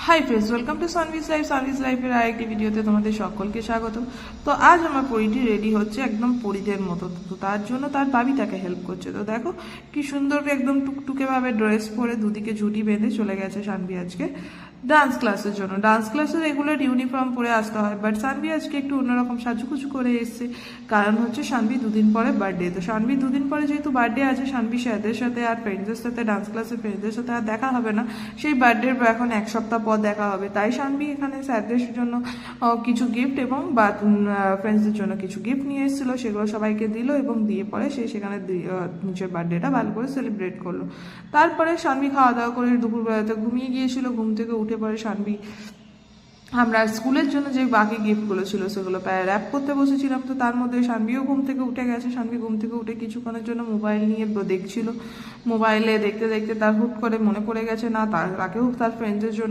Hi friends, welcome to সানভিজ লাইফের আরেকটি ভিডিওতে তোমাদের সকলকে স্বাগত। তো আজ আমার পরিটি রেডি হচ্ছে একদম পরিদের মতো। তো তার জন্য তার ভাবি তাকে হেল্প করছে। তো দেখো কি সুন্দর একদম টুকটুকে ভাবে ড্রেস পরে দুদিকে ঝুঁটি বেঁধে চলে গেছে সানভি আজকে ডান্স ক্লাসের জন্য। ডান্স ক্লাসে রেগুলার ইউনিফর্ম পরে আসতে হয়, বাট সানভি আজকে একটু অন্যরকম সাজুগুজু করে এসছে। কারণ হচ্ছে সানভি দুদিন পরে বার্থডে। তো সানভি দুদিন পরে যেহেতু বার্থডে আছে, সানভি স্যারদের সাথে আর ফ্রেন্ডসদের সাথে ডান্স ক্লাসের ফ্রেন্ডসদের সাথে আর দেখা হবে না, সেই বার্থডের এখন এক সপ্তাহ পর দেখা হবে। তাই সানভি এখানে স্যারদের জন্য কিছু গিফট এবং ফ্রেন্ডসদের জন্য কিছু গিফট নিয়ে এসেছিলো, সেগুলো সবাইকে দিল এবং দিয়ে পরে সে সেখানে নিজের বার্থডেটা ভালো করে সেলিব্রেট করলো। তারপরে সানভি খাওয়া দাওয়া করে দুপুরবেলাতে ঘুমিয়ে গিয়েছিল। ঘুম থেকে উঠে পরে সানভি আমরা স্কুলের জন্য যে বাকি গিফটগুলো ছিল সেগুলো প্রায় র্যাপ করতে বসেছিলাম। তো তার মধ্যে সানভিও ঘুম থেকে উঠে গেছে। সানভি ঘুম থেকে উঠে কিছুক্ষণের জন্য মোবাইল নিয়ে দেখছিল। মোবাইলে দেখতে দেখতে তার হুট করে মনে পড়ে গেছে না তাকেও তার ফ্রেন্ডসদের জন্য